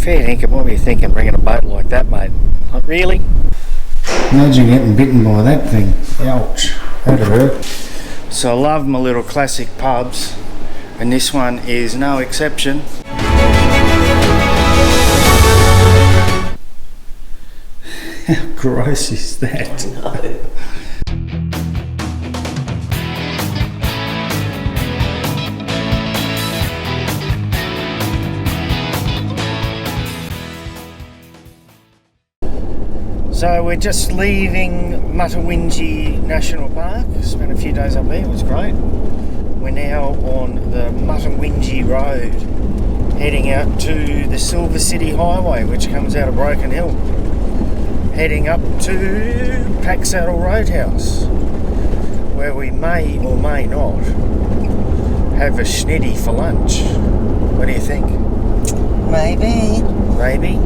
Fair dinkum, what were you thinking bringing a boat like that, mate? Like, really? Imagine getting bitten by that thing. Ouch. That'd hurt. So I love my little classic pubs, and this one is no exception. How gross is that? So we're just leaving Muttawinji National Park. Spent a few days up there, it was great. We're now on the Muttawinji Road, heading out to the Silver City Highway, which comes out of Broken Hill. Heading up to Packsaddle Roadhouse, where we may or may not have a schnitty for lunch. What do you think? Maybe. Maybe?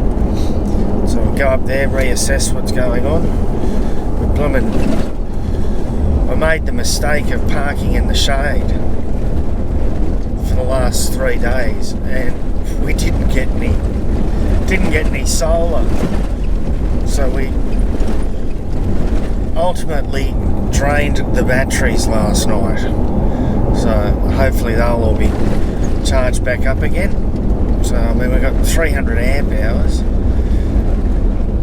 So we'll go up there, reassess what's going on. I made the mistake of parking in the shade for the last 3 days, and we didn't get any solar. So we ultimately drained the batteries last night. So hopefully they'll all be charged back up again. So I mean, we've got 300 amp hours.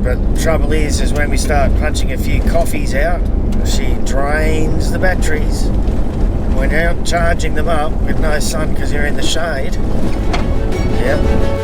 But the trouble is when we start punching a few coffees out, she drains the batteries. We're now charging them up with no sun because you're in the shade. Yep.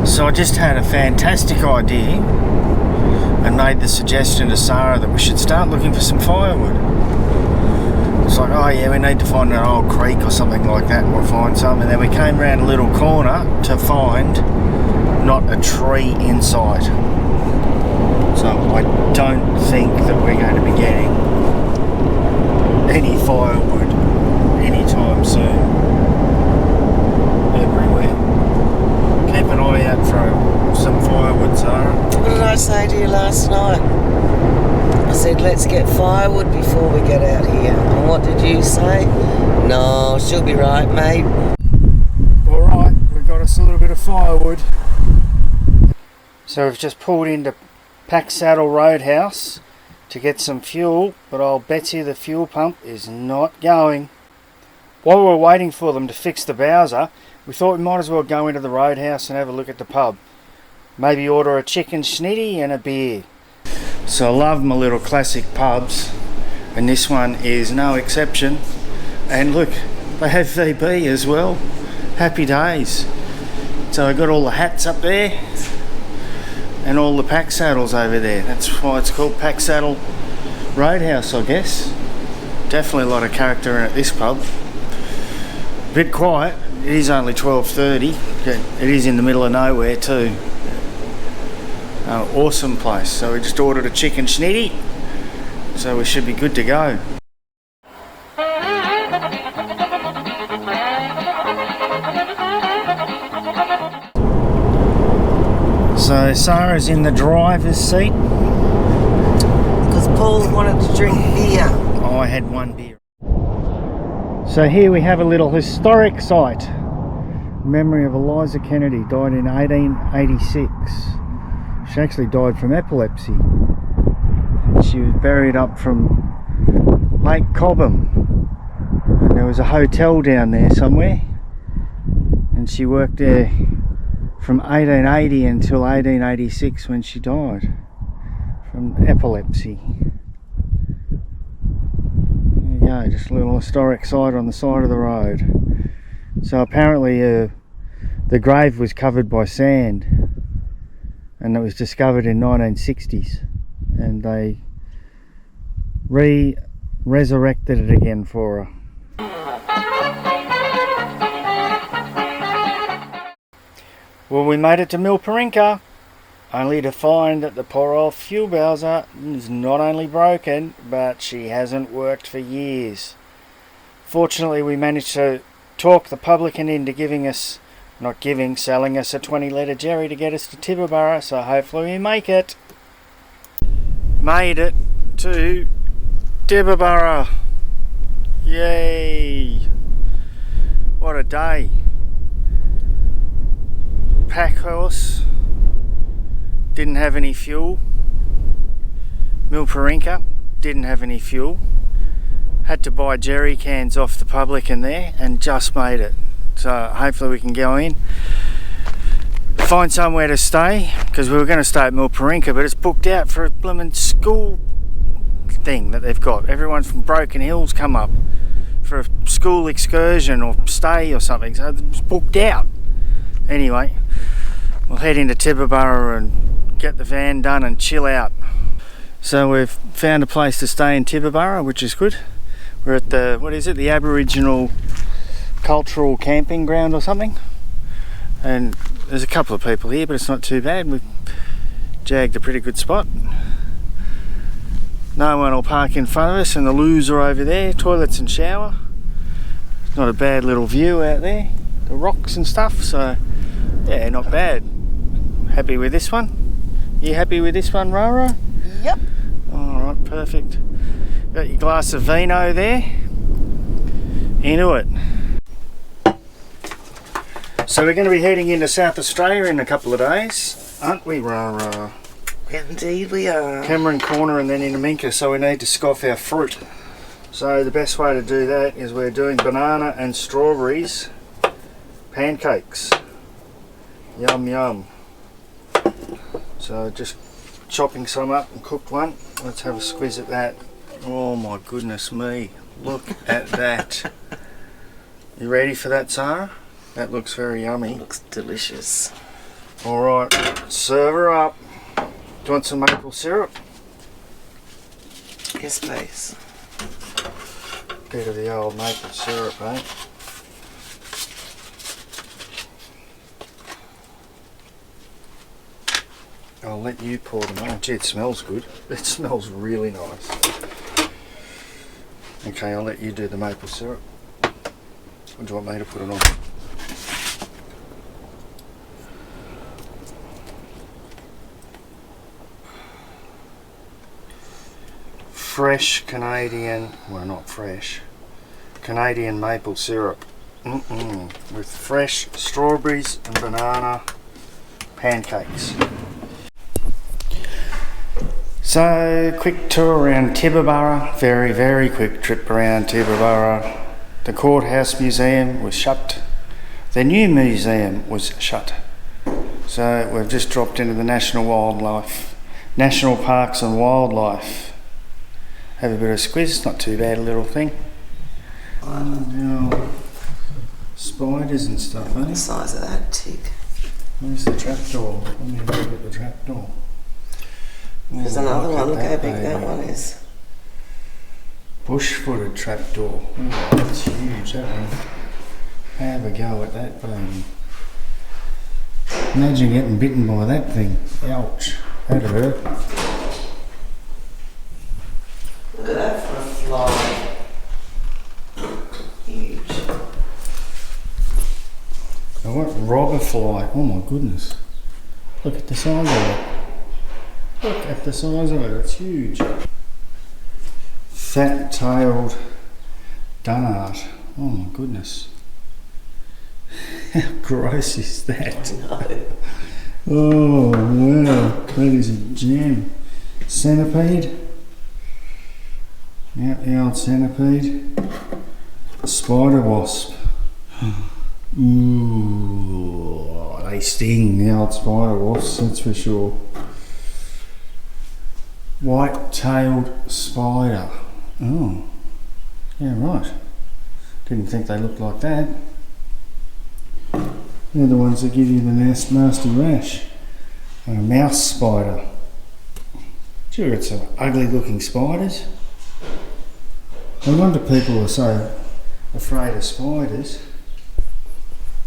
So I just had a fantastic idea and made the suggestion to Sarah that we should start looking for some firewood. It's like, oh yeah, we need to find an old creek or something like that, and we'll find some. And then we came around a little corner to find not a tree in sight. So I don't think that we're going to be getting any firewood anytime soon. Everywhere. Keep an eye out for some firewood, Sarah. What did I say to you last night? I said, let's get firewood before we get out here. And what did you say? No, she'll be right, mate. Alright, we've got us a little bit of firewood. So we've just pulled into Packsaddle Roadhouse to get some fuel, but I'll bet you the fuel pump is not going. While we were waiting for them to fix the Bowser, we thought we might as well go into the Roadhouse and have a look at the pub. Maybe order a chicken schnitty and a beer. So I love my little classic pubs, and this one is no exception. And look, they have VB as well. Happy days. So I got all the hats up there and all the pack saddles over there. That's why it's called Packsaddle Roadhouse, I guess. Definitely a lot of character in it, this pub. A bit quiet. It is only 12:30. It is in the middle of nowhere too. Awesome place. So we just ordered a chicken schnitty, so we should be good to go. So Sarah's in the driver's seat. Because Paul wanted to drink beer. I had one beer. So here we have a little historic site. Memory of Eliza Kennedy, died in 1886. She actually died from epilepsy. And she was buried up from Lake Cobham. And there was a hotel down there somewhere. And she worked there from 1880 until 1886 when she died from epilepsy. There you go, just a little historic site on the side of the road. So apparently the grave was covered by sand, and it was discovered in 1960s, and they resurrected it again for her. Well, we made it to Milparinka, only to find that the poor old fuel bowser is not only broken, but she hasn't worked for years. Fortunately, we managed to talk the publican into selling us a 20-litre jerry to get us to Tibooburra, so hopefully we make it. Made it to Tibooburra. Yay! What a day. Pack horse, didn't have any fuel. Milparinka, didn't have any fuel. Had to buy jerry cans off the publican there and just made it. So hopefully we can go in, find somewhere to stay, because we were going to stay at Milparinka, but it's booked out for a blooming school thing that they've got. Everyone from Broken Hill's come up for a school excursion or stay or something, so it's booked out. Anyway, we'll head into Tibooburra and get the van done and chill out. So we've found a place to stay in Tibooburra, which is good. We're at the, what is it, the Aboriginal Cultural Camping Ground or something. And there's a couple of people here, but it's not too bad. We've jagged a pretty good spot. No one will park in front of us, and the loos are over there, toilets and shower. Not a bad little view out there, the rocks and stuff, so yeah, not bad. Happy with this one? You happy with this one, Rara? Yep. Alright, perfect. Got your glass of vino there. Into it. So we're going to be heading into South Australia in a couple of days, aren't we, Rara? Indeed we are. Cameron Corner and then into Minka, so we need to scoff our fruit. So the best way to do that is we're doing banana and strawberries pancakes. Yum yum. So just chopping some up and cooked one. Let's have a squeeze at that. Oh my goodness me, look at that. You ready for that, Sarah? That looks very yummy. Looks delicious. Alright, serve her up. Do you want some maple syrup? Yes, please. Bit of the old maple syrup, eh? I'll let you pour them on. Gee, it smells good. It smells really nice. Okay, I'll let you do the maple syrup. Or do you want me to put it on? Fresh Canadian, well not fresh, Canadian maple syrup. With fresh strawberries and banana pancakes. So, quick tour around Tibooburra, very quick trip around Tibooburra. The Courthouse Museum was shut. The new museum was shut. So we've just dropped into the National Parks and Wildlife. Have a bit of a squeeze, not too bad a little thing. Spiders and stuff, eh? The size of that tick. Where's the trapdoor? Let me have a look at the trapdoor. There's another one, look how big that one is. Bush-footed trapdoor. Oh, that's huge, that one. Have a go at that baby. Imagine getting bitten by that thing. Ouch. That'd hurt. Look at that for a fly. Huge. Oh, what robber fly? Oh my goodness. Look at the size of it. Look at the size of it, it's huge. Fat-tailed dunnart. Oh my goodness. How gross is that? No. Oh wow, that is a gem. Centipede. Yeah, the old centipede. Spider wasp. Ooh, they sting, the old spider wasps, that's for sure. White-tailed spider. Oh, yeah, right. Didn't think they looked like that. They're the ones that give you the nasty rash. And a mouse spider. Sure, it's some ugly looking spiders. No wonder people are so afraid of spiders.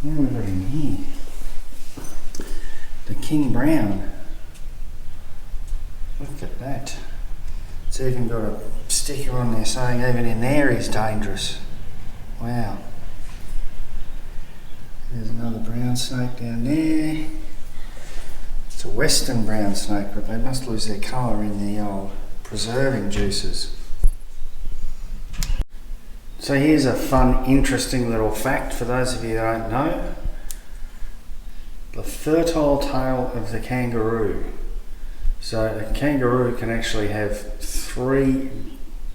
What have we got in here? The king brown. Look at that. It's even got a sticker on there saying even in there is dangerous. Wow. There's another brown snake down there. It's a western brown snake, but they must lose their colour in the old preserving juices. So here's a fun, interesting little fact for those of you that don't know. The fertile tail of the kangaroo. So a kangaroo can actually have 3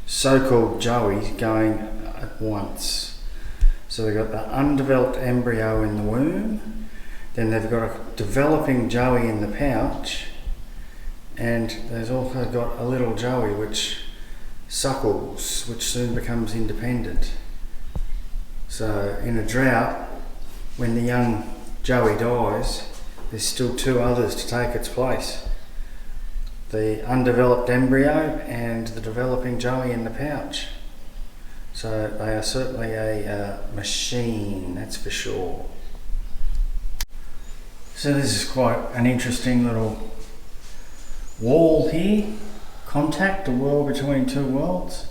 so-called joeys going at once. So they've got the undeveloped embryo in the womb, then they've got a developing joey in the pouch, and they've also got a little joey which suckles, which soon becomes independent. So in a drought, when the young joey dies, there's still 2 others to take its place. The undeveloped embryo and the developing joey in the pouch. So they are certainly a machine, that's for sure. So this is quite an interesting little wall here. Contact, a wall between 2 worlds.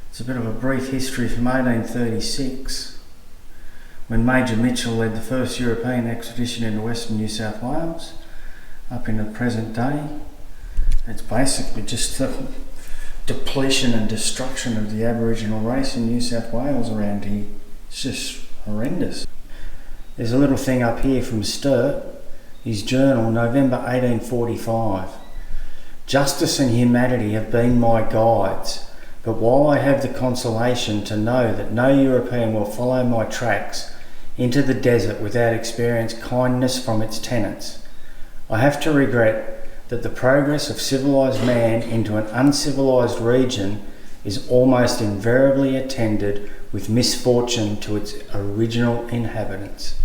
It's a bit of a brief history from 1836, when Major Mitchell led the first European expedition into Western New South Wales, up in the present day. It's basically just the depletion and destruction of the Aboriginal race in New South Wales around here. It's just horrendous. There's a little thing up here from Sturt, his journal, November 1845. Justice and humanity have been my guides, but while I have the consolation to know that no European will follow my tracks into the desert without experiencing kindness from its tenants, I have to regret that the progress of civilised man into an uncivilised region is almost invariably attended with misfortune to its original inhabitants.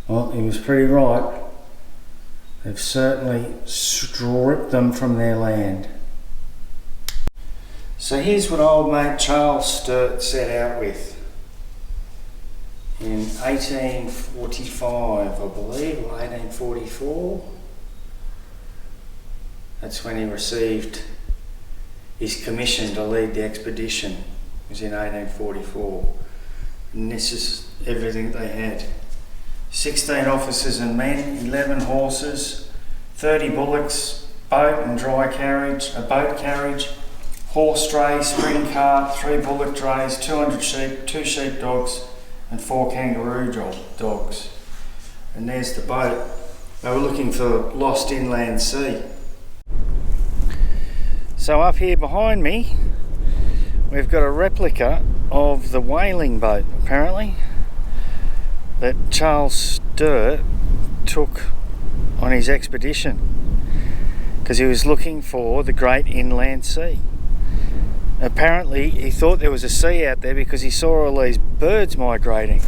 Well, he was pretty right. They've certainly stripped them from their land. So here's what old mate Charles Sturt set out with. In 1845, I believe, or 1844. That's when he received his commission to lead the expedition. It was in 1844. And this is everything they had. 16 officers and men, 11 horses, 30 bullocks, boat and dry carriage, a boat carriage, horse dray, spring cart, 3 bullock drays, 200 sheep, 2 sheepdogs and 4 kangaroo dogs. And there's the boat. They were looking for lost inland sea. So up here behind me, we've got a replica of the whaling boat, apparently, that Charles Sturt took on his expedition, because he was looking for the great inland sea. Apparently he thought there was a sea out there because he saw all these birds migrating,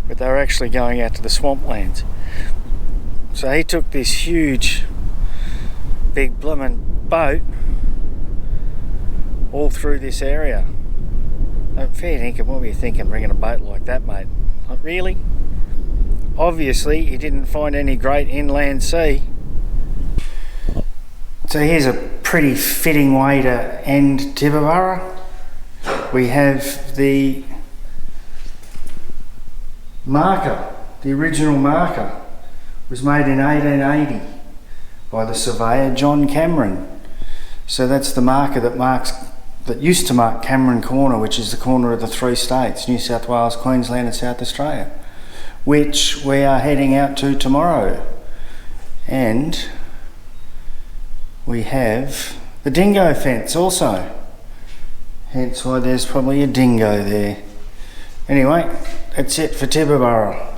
but they were actually going out to the swamplands. So he took this huge, big bloomin' boat all through this area. Fair dinkum, what were you thinking bringing a boat like that, mate? Like, really? Obviously he didn't find any great inland sea. So here's a pretty fitting way to end Tibooburra. We have the marker, the original marker. It was made in 1880 by the surveyor John Cameron. So that's the marker that used to mark Cameron Corner, which is the corner of the 3 states, New South Wales, Queensland and South Australia. which we are heading out to tomorrow. And we have the dingo fence also. Hence why there's probably a dingo there. Anyway, that's it for Tibooburra.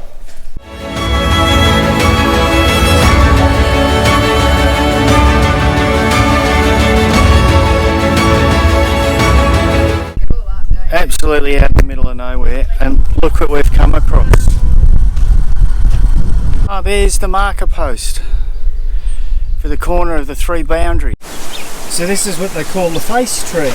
Absolutely out in the middle of nowhere, and look what we've come across. Oh, there's the marker post for the corner of the 3 boundaries. So this is what they call the face tree.